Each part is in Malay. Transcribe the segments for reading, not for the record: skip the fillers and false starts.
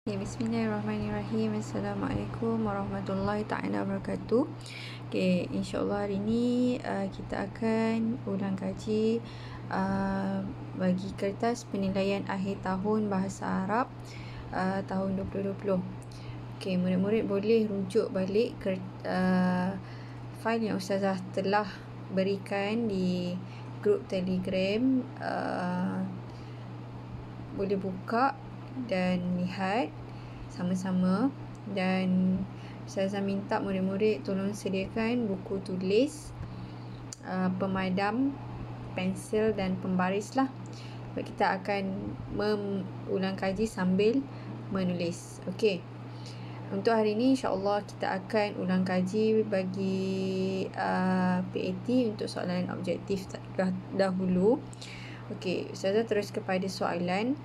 Okay, Bismillahirrahmanirrahim. Assalamualaikum warahmatullahi ta'ala wabarakatuh. Okay, insyaAllah hari ni kita akan ulang kaji bagi kertas penilaian akhir tahun Bahasa Arab tahun 2020. Okay, murid-murid boleh rujuk balik fail yang Ustazah telah berikan di grup Telegram. Boleh buka dan lihat sama-sama, dan saya minta murid-murid tolong sediakan buku tulis, pemadam, pensel dan pembaris lah. Sebab kita akan mengulang kaji sambil menulis. Okey. Untuk hari ini insya-Allah kita akan ulang kaji bagi PAT untuk soalan objektif dahulu. Okey, Ustazah terus kepada soalan.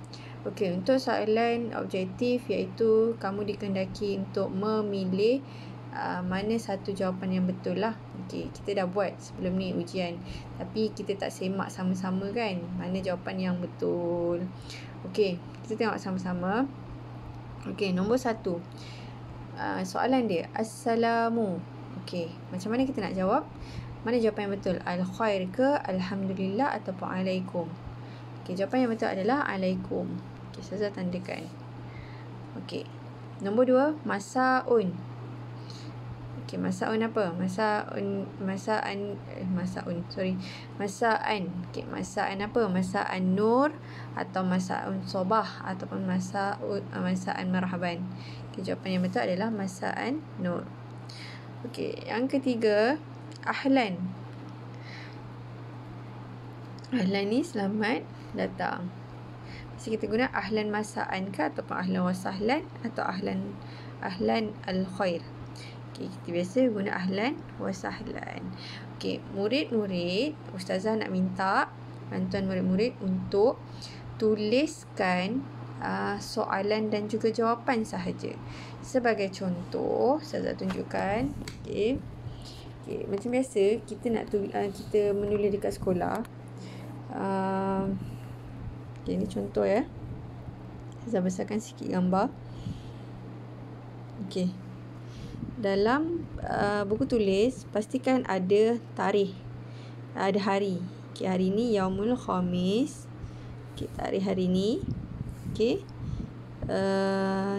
Okey, untuk soalan objektif iaitu kamu dikehendaki untuk memilih mana satu jawapan yang betul lah. Okey, kita dah buat sebelum ni ujian, tapi kita tak semak sama-sama kan mana jawapan yang betul. Okey, kita tengok sama-sama. Okey, nombor 1. Soalan dia, Assalamu. Okey, macam mana kita nak jawab? Mana jawapan yang betul? Al-khair ke Alhamdulillah ataupun Alaikum? Okey, jawapan yang betul adalah Alaikum. Okey, saya tandakan. Okey. Nombor 2, Masaun. Okey, Masaun apa? Masaan. Okey, Masaan apa? Masaan Nur atau Masaun Sobah ataupun Masaan Marhaban. Okey, jawapan yang betul adalah Masaan Nur. Okey, yang ketiga, Ahlan. Ahlan ni selamat datang. Jadi kita guna ahlan masaan ke ataupun ahlan wasahlan atau ahlan al-khair. Okey, kita biasa guna ahlan wasahlan. Okey, murid-murid, Ustazah nak minta bantuan murid-murid untuk tuliskan soalan dan juga jawapan sahaja. Sebagai contoh, Ustazah tunjukkan. Okey. Okey, macam biasa kita menulis dekat sekolah. Okay, ini contoh ya. Saya besarkan sikit gambar. Okey. Dalam buku tulis pastikan ada tarikh, ada hari. Okey, hari ni Yaumul Khamis. Okey, tarikh hari ni. Okey.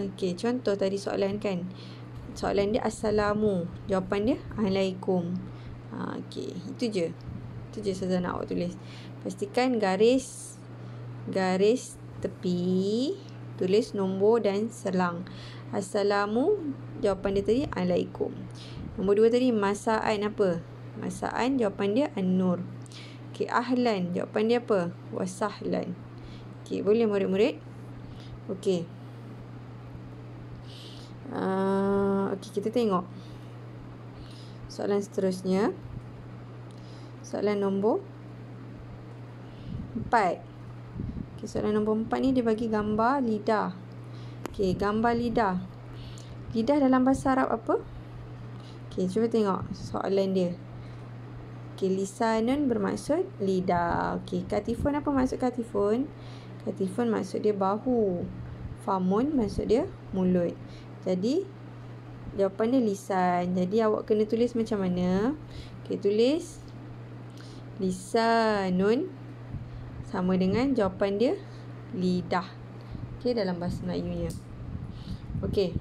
Okey, contoh tadi soalan kan. Soalan dia Assalamu. Jawapan dia Alaikum. Okey, itu je. Itu je saya nak awak tulis. Pastikan garis tepi, tulis nombor dan selang. Assalamu, jawapan dia tadi Alaikum. Nombor 2 tadi Masaan apa? Masaan, jawapan dia An-Nur. Okey, Ahlan, jawapan dia apa? Wasahlan. Okey, boleh murid-murid? Okey. Okey, kita tengok soalan seterusnya. Soalan nombor 4. Okay, soalan nombor 4 ni dia bagi gambar lidah. Okey, gambar lidah. Lidah dalam bahasa Arab apa? Okey, cuba tengok soalan dia. Okey, lisanun bermaksud lidah. Okey, katifun apa maksud katifun? Katifun maksud dia bahu. Famun maksud dia mulut. Jadi jawapan dia lisan. Jadi awak kena tulis macam mana? Okey, tulis lisanun sama dengan jawapan dia lidah. Okey, dalam bahasa Melayunya. Okey,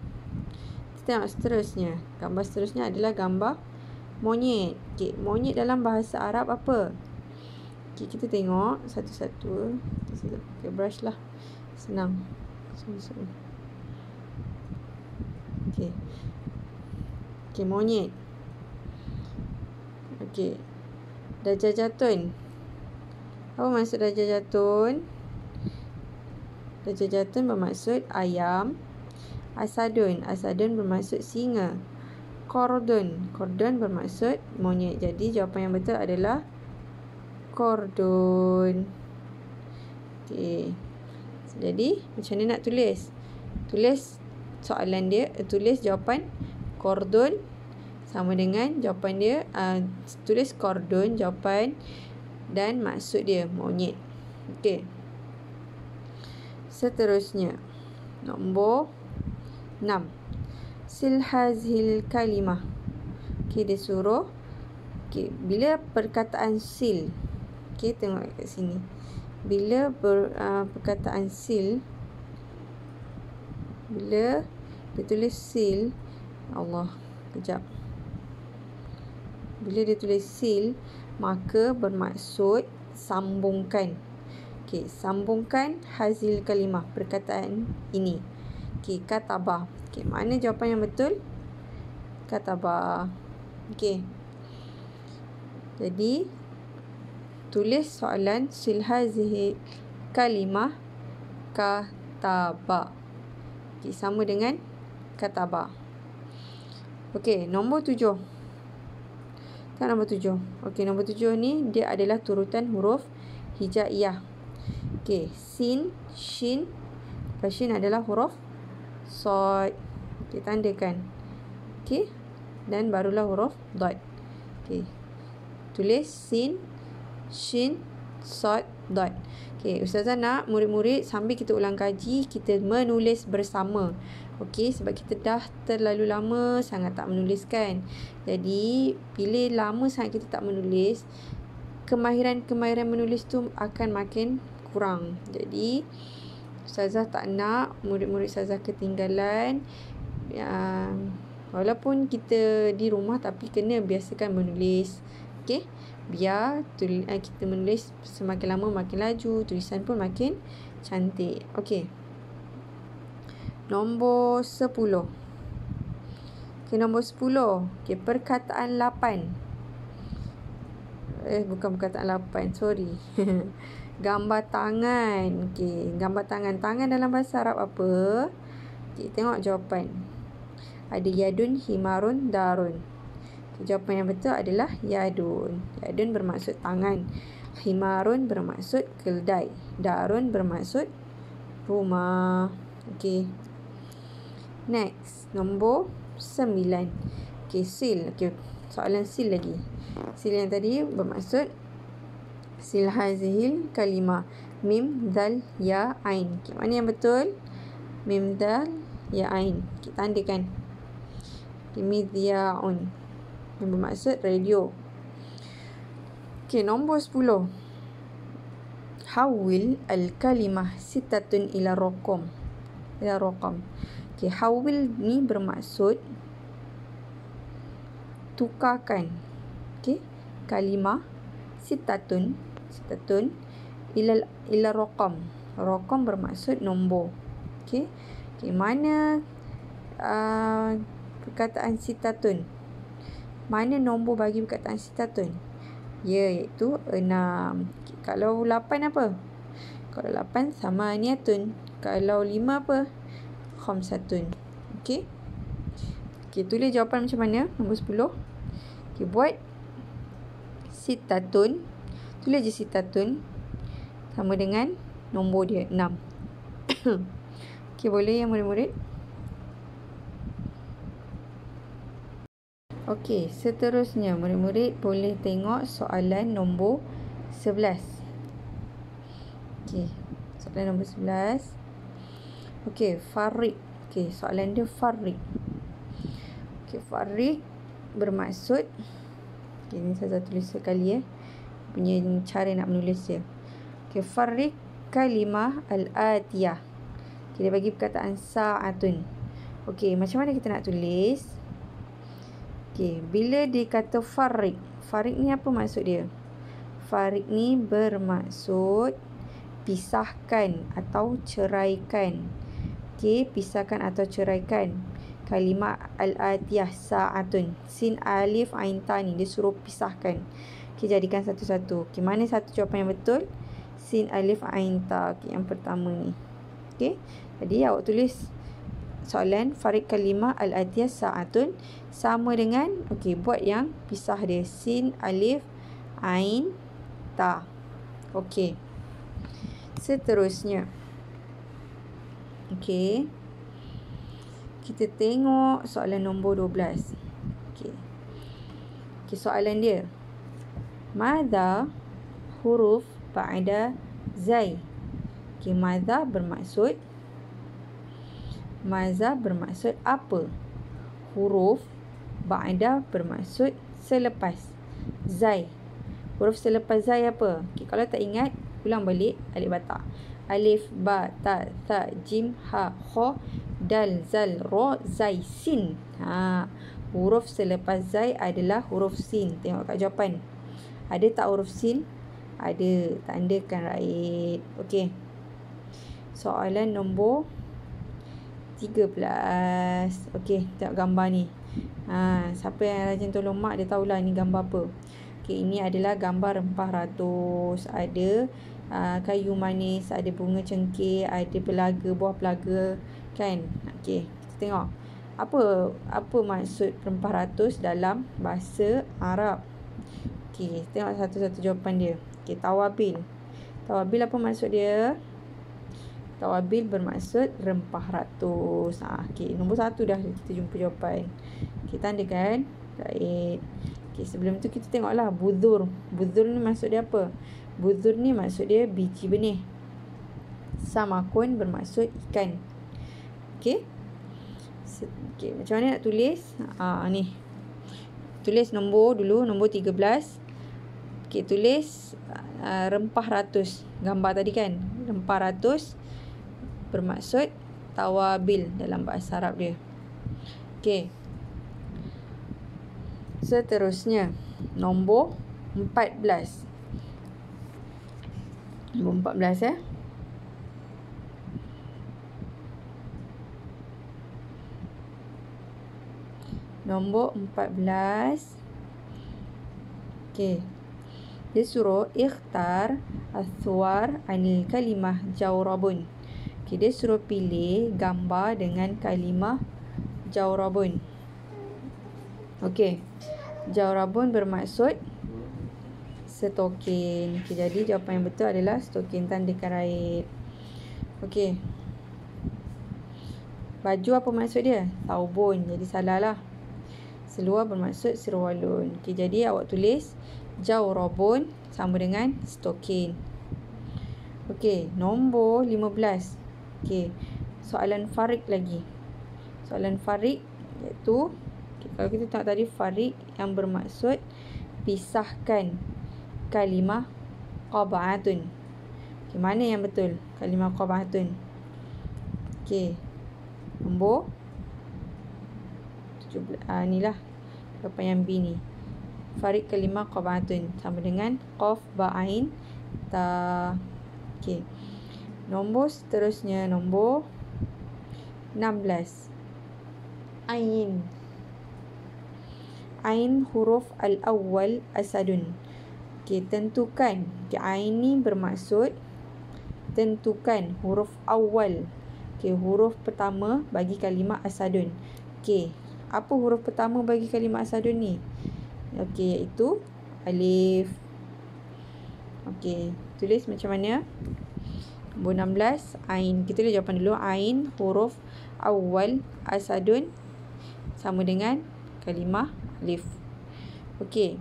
kita tengok seterusnya. Gambar seterusnya adalah gambar monyet. Okey, monyet dalam bahasa Arab apa? Okey, kita tengok satu-satu. Kita pakai brush lah, senang. Okey. Okey, monyet. Okey, Dajajatun. Apa maksud Dajajatun? Dajajatun bermaksud ayam. Asadun bermaksud singa. Kordon bermaksud monyet. Jadi jawapan yang betul adalah kordon. Okey. Jadi macam mana nak tulis? Tulis soalan dia, tulis jawapan kordon sama dengan jawapan dia, tulis kordon jawapan dan maksud dia monyet. Okey. Seterusnya nombor 6. Sil hazil kalimah. Okey, dia suruh. Okey, bila perkataan sil. Okey, tengok kat sini. Bila perkataan sil, bila dia tulis sil, Allah, kejap. Bila dia tulis sil, maka bermaksud sambungkan. Okey, sambungkan hazil kalimah, perkataan ini. Okey, kataba. Okey, mana jawapan yang betul? Kataba. Okey. Jadi, tulis soalan sil hazihi kalimah kataba. Okey, sama dengan kataba. Okey, nombor 7. Kan nombor 7. Okey, nombor 7 ni dia adalah turutan huruf hijaiyah. Okey, sin, shin. Shin adalah huruf sod. Okey, tandakan. Okey. Dan barulah huruf dot. Okey. Tulis sin, shin, sod, dot. Okey, Ustazah nak murid-murid sambil kita ulang kaji, kita menulis bersama. Okey, sebab kita dah terlalu lama sangat tak menuliskan. Jadi, bila lama sangat kita tak menulis, kemahiran menulis tu akan makin kurang. Jadi, Ustazah tak nak murid-murid Ustazah ketinggalan. Walaupun kita di rumah, tapi kena biasakan menulis. Okey, biar kita menulis semakin lama makin laju, tulisan pun makin cantik. Okey, nombor 10. Okey, nombor 10. Okey, perkataan 8. Bukan perkataan 8, sorry. Gambar tangan. Okey, gambar tangan. Tangan dalam bahasa Arab apa? Okey, tengok jawapan. Ada yadun, himarun, darun. Okay, jawapan yang betul adalah yadun. Yadun bermaksud tangan. Himarun bermaksud keldai. Darun bermaksud rumah. Okey. Next, nombor 9. Okey, sil. Okey, soalan sil lagi. Sil yang tadi bermaksud sil hazihil kalimah. Mim, dal, ya, ain. Okay, mana yang betul? Mim, dal, ya, ain. Kita tandakan. Okay, midyaun. Yang bermaksud radio. Okay, nombor 10. Hawil al-kalimah sitatun ila raqam. Ila raqam. Okay, hawil ni bermaksud tukarkan. Okay, kalimah sitatun ila raqam. Raqam bermaksud nombor. Okey. Okey, mana perkataan sitatun? Mana nombor bagi perkataan sitatun? Iaitu 6. Okay, kalau 8 apa? Kalau 8 samaniyatun. Kalau 5 apa? Khamsatun. Okey. Okey, tulis jawapan macam mana? Nombor 10. Okey, buat sitatun. Tulis je sitatun sama dengan nombor dia 6. Okey, boleh ya murid-murid? Okey, seterusnya murid-murid boleh tengok soalan nombor 11. Okey, soalan nombor 11. Okey, farik. Okey, soalan dia farik. Okey, farik bermaksud, okey, ni saya tulis sekali punya cara nak menulis dia. Okey, farik kalimah al-atiyah. Okay, dia bagi perkataan sa'atun. Okey, macam mana kita nak tulis? Okey, bila dia kata farik. Farik ni apa maksud dia? Farik ni bermaksud pisahkan atau ceraikan. Okey, pisahkan atau ceraikan. Kalimah al-atiyah sa'atun. Sin alif ain ta ni dia suruh pisahkan. Okey, jadikan satu-satu. Okey, mana satu jawapan yang betul? Sin alif ain ta. Okey, yang pertama ni. Okey. Jadi awak tulis soalan farik kalimah al-atiyah sa'atun sama dengan, okey, buat yang pisah dia. Sin alif ain ta. Okey. Seterusnya. Okey. Kita tengok soalan nombor 12. Okey. Okey, soalan dia. Madza huruf ba'da zai? Okey, madza bermaksud Maza bermaksud apa? Huruf ba'da bermaksud selepas. Zai. Huruf selepas zai apa? Okay, kalau tak ingat, ulang balik alif bata. Alif, ba, ta, tha, jim, ha, kha, dal, zal, ra, zai, sin. Huruf selepas zai adalah huruf sin. Tengok kat jawapan. Ada tak huruf sin? Ada. Tandakan right. Okey. Soalan nombor 13. Okey, tengok gambar ni. Siapa yang rajin tolong mak, dia tahulah ni gambar apa. Okey, ini adalah gambar rempah ratus. Ada kayu manis, ada bunga cengkeh, ada pelaga, buah pelaga, kan? Okey, kita tengok. Apa maksud rempah ratus dalam bahasa Arab? Okey, tengok satu-satu jawapan dia. Okey, tawabil. Tawabil apa maksud dia? Tawabil bermaksud rempah ratus. Okey, nombor 1 dah kita jumpa jawapan. Kita tandakan. Baik. Okey, sebelum tu kita tengoklah budur. Budur ni maksud dia apa? Budur ni maksud dia biji benih. Samakun bermaksud ikan. Okey. Okey, macam mana nak tulis? Ni. Tulis nombor dulu, nombor 13. Okey, tulis rempah ratus. Gambar tadi kan? Rempah ratus bermaksud tawabil dalam bahasa Arab dia. Okey. Seterusnya, nombor 14. Nombor 14 Nombor 14. Okey. Dia suruh ikhtar as-suwar anil kalimah jawrabun. Okey, dia suruh pilih gambar dengan kalimah jawrabun. Okey. Jawrabun bermaksud stokin. Okey, jadi jawapan yang betul adalah stokin. Tandakan right. Okey. Baju apa maksud dia? Taubun. Jadi salah lah. Seluar bermaksud sirwalun. Okey, jadi awak tulis jawrabun sama dengan stokin. Okey, nombor 15. Okey, soalan farik lagi. Soalan farik iaitu, kalau kita tengok tadi, farik yang bermaksud pisahkan kalimah qab'atun. Okey, mana yang betul? Kalimah qab'atun. Okey, nombor 17. Inilah jawapan yang B ni. Farik kalimah qab'atun sama dengan qaf ba'ain ta. Okey. Nombor seterusnya, nombor 16. Ain. Ain huruf al-awwal asadun. Okey, tentukan. Okey, ain ni bermaksud tentukan huruf awal. Okey, huruf pertama bagi kalimah asadun. Okey, apa huruf pertama bagi kalimah asadun ni? Okey, iaitu alif. Okey, tulis macam mana? Nombor 16, ain. Kita lihat jawapan dulu. Ain huruf awal asadun sama dengan kalimah alif. Okey.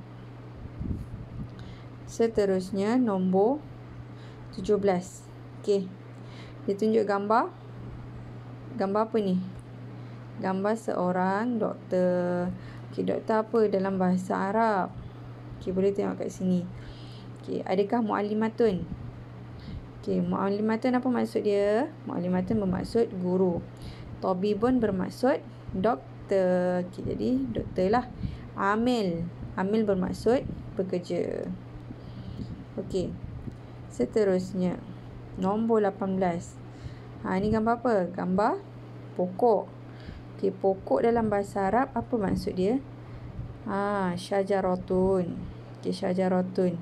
Seterusnya nombor 17. Okey. Dia tunjuk gambar. Gambar apa ni? Gambar seorang doktor. Okey, doktor apa dalam bahasa Arab? Okey, boleh tengok kat sini. Okey, adakah muallimatun? Okey, muallimatun apa maksud dia? Muallimatun bermaksud guru. Tabibun bermaksud doktor. Okey, jadi doktor lah. Amil. Amil bermaksud pekerja. Okey. Seterusnya, nombor 18. Ini gambar apa? Gambar pokok. Okey, pokok dalam bahasa Arab apa maksud dia? Syajaratun. Okey, syajaratun.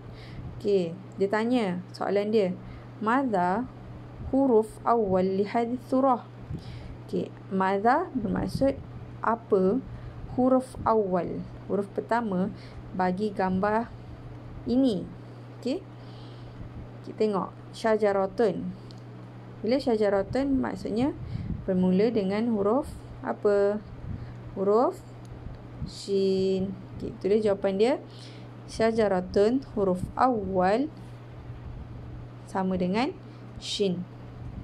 Okey, dia tanya, soalan dia, madza huruf awal li hadhihi surah? Okey, madza bermaksud apa huruf awal, huruf pertama bagi gambar ini. Okey. Kita tengok syajaratun. Bila syajaratun maksudnya bermula dengan huruf apa? Huruf shin. Okey, tulis jawapan dia. Syajaratun huruf awal sama dengan shin.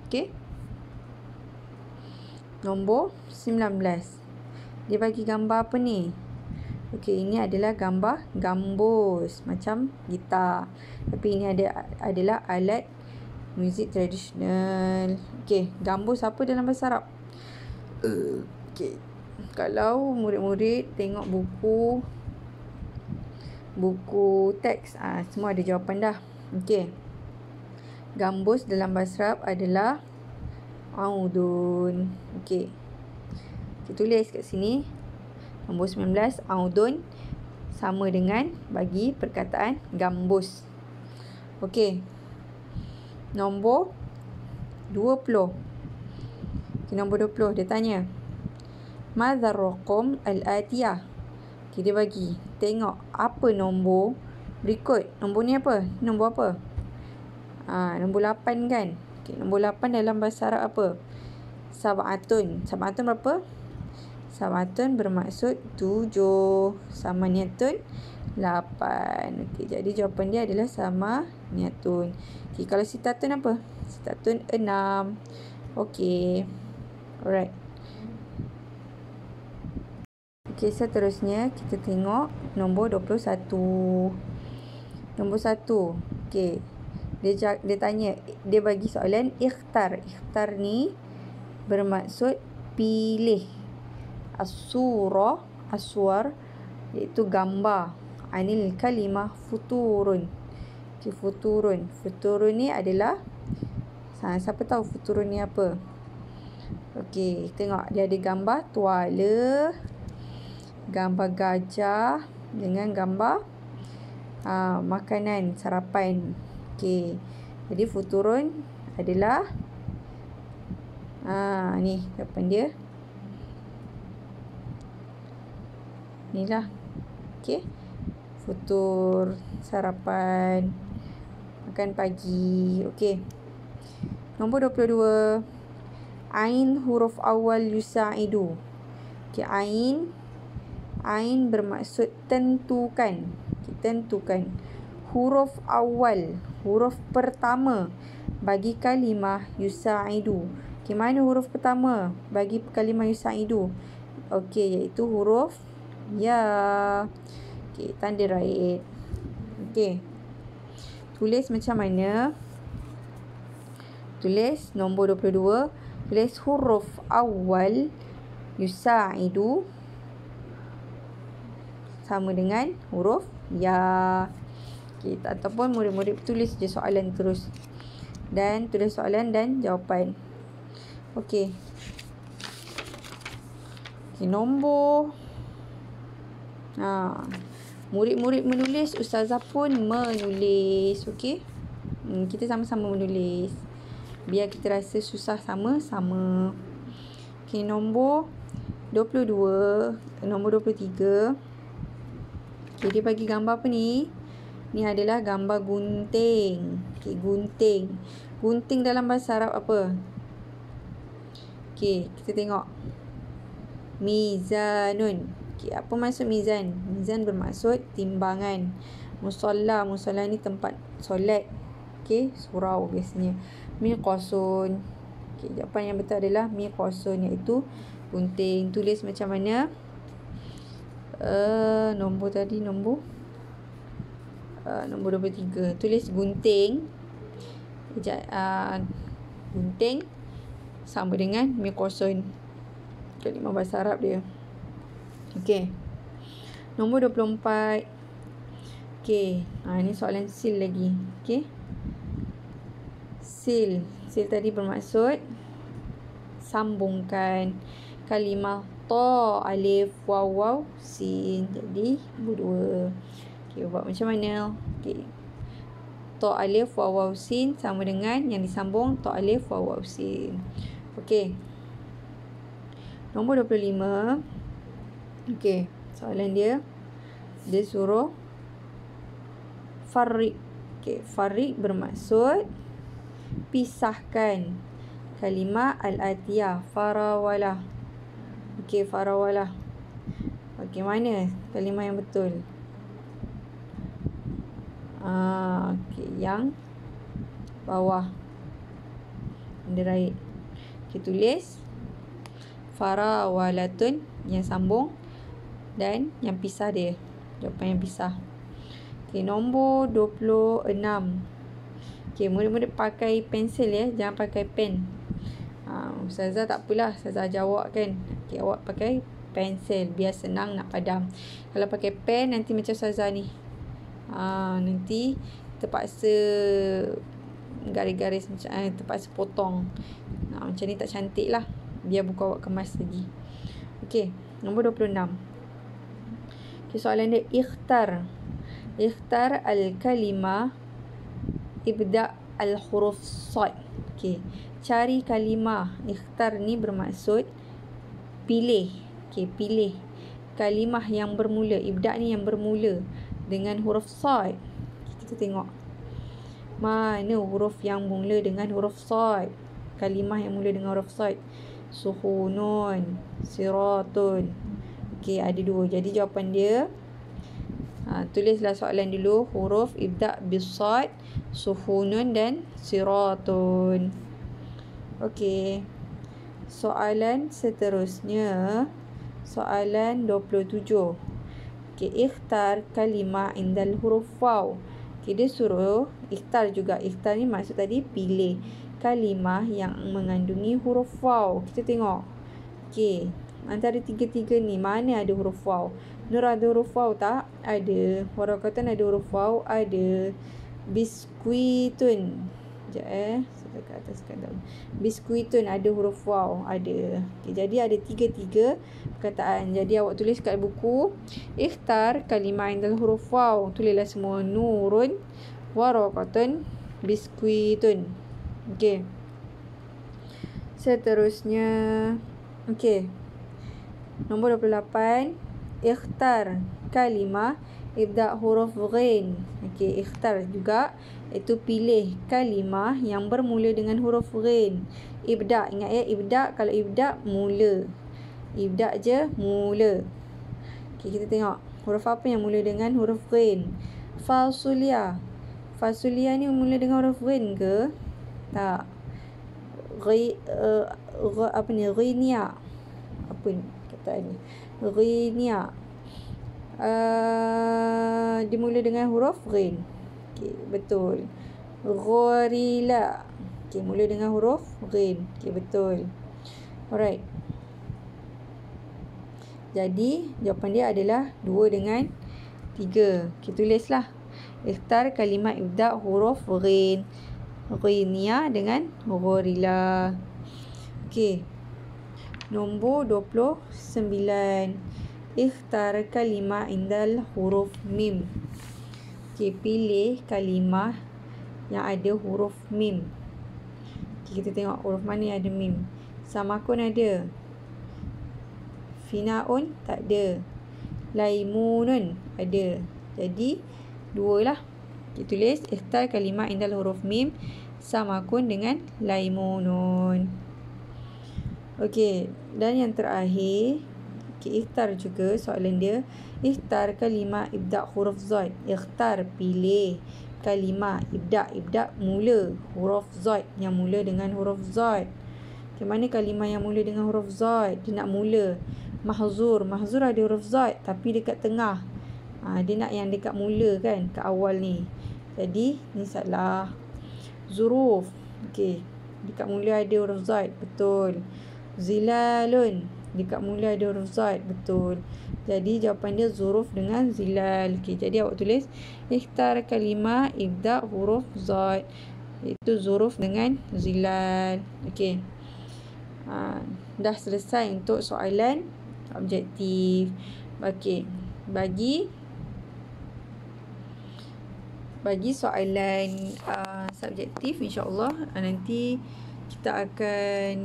Okey. Nombor 19. Dia bagi gambar apa ni? Okey, ini adalah gambar gambus macam gitar. Tapi ini adalah alat muzik tradisional. Okey, gambus apa dalam bahasa Arab? Okey. Kalau murid-murid tengok buku teks, semua ada jawapan dah. Okey. Gambus dalam bahasa Arab adalah audun. Okey. Kita tulis kat sini. Nombor 19, audun sama dengan bagi perkataan gambus. Okey. Nombor 20. Okay, nombor 20 dia tanya. Madza raqam al-atiyah? Okay, dia bagi. Tengok apa nombor berikut. Nombor ni apa? Nombor apa? Nombor 8 kan? Okay, nombor 8 dalam bahasa Arab apa? Sab'atun. Sab'atun berapa? Sab'atun bermaksud 7. Samaniyatun 8. Okay, jadi jawapan dia adalah samaniyatun. Okay, kalau sitatun apa? Sitatun 6. Okay. Alright. Okay, seterusnya kita tengok nombor 21. Nombor 1. Okay. Dia tanya, dia bagi soalan ikhtar. Ikhtar ni bermaksud pilih. As-surah, aswar, iaitu gambar. Anil kalimah futurun. Okay, futurun. Futurun ni adalah, siapa tahu futurun ni apa? Okey, tengok dia ada gambar tuala, gambar gajah dengan gambar makanan, sarapan. Okey. Jadi futurun adalah ni jawapan dia. Inilah. Okey. Futur, sarapan, makan pagi. Okey. Nombor 22. Ain huruf awal yusa'idu. Okey, ain bermaksud tentukan. Okay, tentukan. Huruf awal, huruf pertama bagi kalimah yusa'idu. Okey, mana huruf pertama bagi kalimah yusa'idu? Okey, iaitu huruf ya. Okey, tanda raih. Okey. Tulis macam mana? Tulis nombor 22. Tulis huruf awal yusa'idu sama dengan huruf ya. Okay, ataupun murid-murid tulis je soalan terus. Dan tulis soalan dan jawapan. Okey. Okay, nombor. Murid-murid menulis, ustazah pun menulis. Okey. Kita sama-sama menulis. Biar kita rasa susah sama-sama. Okey, nombor 22. Nombor 23. Okay, dia bagi gambar apa ni? Ni adalah gambar gunting. Okey, gunting. Gunting dalam bahasa Arab apa? Okey, kita tengok. Mizanun. Okey, apa maksud mizan? Mizan bermaksud timbangan. Musalla. Musalla ni tempat solat. Okey, surau biasanya. Miqasun. Okey, jawapan yang betul adalah miqasun, iaitu gunting. Tulis macam mana? Nombor tadi nombor 23. Tulis gunting. Gunting sama dengan miqasun. Kalimah bahasa Arab dia. Okey. Nombor 24. Okey. Ini soalan sil lagi. Okey. Sil tadi bermaksud sambungkan kalimah ta, alif, waw, sin. Jadi berdua. Okey, buat macam mana? Okey. Ta, alif, waw, sin sama dengan yang disambung ta, alif, waw, sin. Okey. Nombor 25. Okey, soalan dia suruh farriq. Okey, farriq bermaksud pisahkan kalimah al-atiyah, farawalah. Okey, farawalah. Okey, mana kalimah yang betul? Okey, yang bawah. Tanda raih. Okey, tulis farawalatun yang sambung dan yang pisah dia. Jawapan yang pisah. Okey, nombor 26. Okey, murid-murid pakai pensel ya, jangan pakai pen. Ustazah tak apalah, Ustazah ajar awak kan. Okey, awak pakai pensel biar senang nak padam. Kalau pakai pen nanti macam Ustazah ni. Nanti terpaksa garis-garis macam terpaksa potong. Macam ni tak cantik lah. Biar buku awak kemas lagi. Okey, nombor 26. Okey, soalan dia ikhtar al-kalimah ibda' al-huruf sad. Okey, cari kalimah. Ikhtar ni bermaksud pilih. Okey, pilih kalimah yang bermula. Ibda' ni yang bermula dengan huruf sad. Kita tengok mana huruf yang mula dengan huruf sad. Kalimah yang mula dengan huruf sad. Suhunun, siratun. Okey, ada dua. Jadi jawapan dia, tulislah soalan dulu. Huruf ibda' bis-sad, suhunun dan siratun. Okey. Soalan seterusnya, soalan 27. Okey, ikhtar kalimah indal huruf waw. Okey, dia suruh ikhtar juga. Ikhtar ni maksud tadi pilih kalimah yang mengandungi huruf waw. Kita tengok. Okey, antara tiga-tiga ni mana ada huruf waw? Nur ada huruf waw tak? Ada. Warakatan ada huruf waw? Ada. Biskuitun. Sekejap kat atas kat dalam. Biskuitun ada huruf waw? Ada. Okay, jadi ada tiga-tiga perkataan. Jadi awak tulis kat buku, ikhtar kalimah indal huruf waw. Tulislah semua. Nurun, warakatun, biskuitun. Okey. Seterusnya, okey. Nombor 28. Ikhtar kalimah ibda' huruf ghin. Okey, ikhtar juga iaitu pilih kalimah yang bermula dengan huruf ghin. Ibda', ingat ya, ibda', kalau ibda' mula. Ibda' je mula. Okey, kita tengok huruf apa yang mula dengan huruf ghin. Fasulia. Fasulia ni mula dengan huruf ghin ke? Tak. Apa ni? Ghinia. Apa ni kata ni? Ghinia. Dimula dengan huruf ghin. Okey, betul. Gorila. Okey, mula dengan huruf ghin. Okey, betul. Alright. Jadi, jawapan dia adalah 2 dengan 3. Okey, tulislah. Ikhtar kalimah ibda' huruf ghin. Ghinia dengan gorila. Okey. Nombor 29. Ikhtar kalimah indal huruf mim. Okey, pilih kalimah yang ada huruf mim. Okey, kita tengok huruf mana yang ada mim. Samakun ada. Finaun tak ada. Laimunun ada. Jadi, 2 lah. Kita tulis ikhtar kalimah indal huruf mim. Samakun dengan laimunun. Okey, dan yang terakhir, ikhtar juga soalan dia. Ikhtar kalimah ibda' huruf zad. Ikhtar, pilih kalimah ibda'. Ibda' mula huruf zad, yang mula dengan huruf zad. Ke mana kalimah yang mula dengan huruf zad? Dia nak mula mahzur. Mahzur ada huruf zad tapi dekat tengah. Dia nak yang dekat mula kan, kat awal ni. Jadi ni salah. Zuruf. Okey, dekat mula ada huruf zad. Betul. Zilalun. Dekat mula ada huruf zad. Betul. Jadi jawapan dia zuruf dengan zilal. Okey, jadi awak tulis ikhtar kalimah ibda' huruf zad. Itu zuruf dengan zilal. Okey. Dah selesai untuk soalan objektif. Okey. Bagi soalan subjektif, insya-Allah nanti kita akan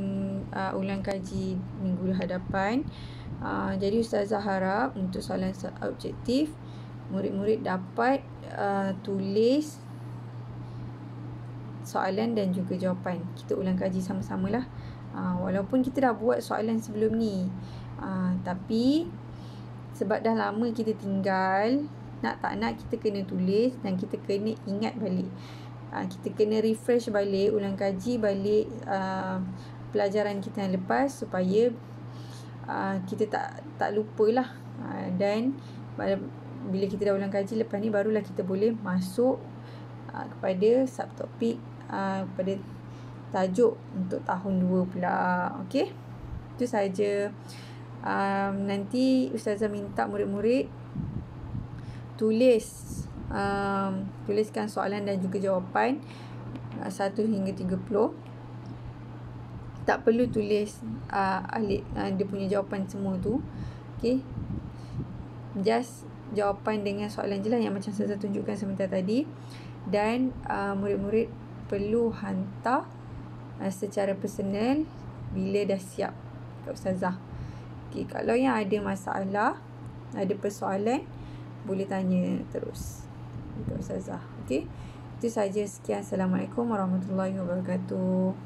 ulang kaji minggu hadapan. Jadi Ustazah harap untuk soalan objektif, murid-murid dapat tulis soalan dan juga jawapan. Kita ulang kaji sama-sama lah. Walaupun kita dah buat soalan sebelum ni, tapi sebab dah lama kita tinggal, nak tak nak kita kena tulis dan kita kena ingat balik. Kita kena refresh balik, ulang kaji balik pelajaran kita yang lepas supaya kita tak lupalah. Dan bila kita dah ulang kaji, lepas ni barulah kita boleh masuk kepada subtopik, pada tajuk untuk tahun 2 pula. Okey, itu saja. Nanti Ustazah minta murid-murid tuliskan soalan dan juga jawapan 1 hingga 30. Tak perlu tulis dia punya jawapan semua tu. Okey, just jawapan dengan soalan je lah, yang macam saya tunjukkan sebentar tadi. Dan murid-murid perlu hantar secara personal bila dah siap kat Ustazah. Okey, kalau yang ada masalah, ada persoalan, boleh tanya terus kat Ustazah. Okey, itu saja. Sekian. Assalamualaikum warahmatullahi wabarakatuh.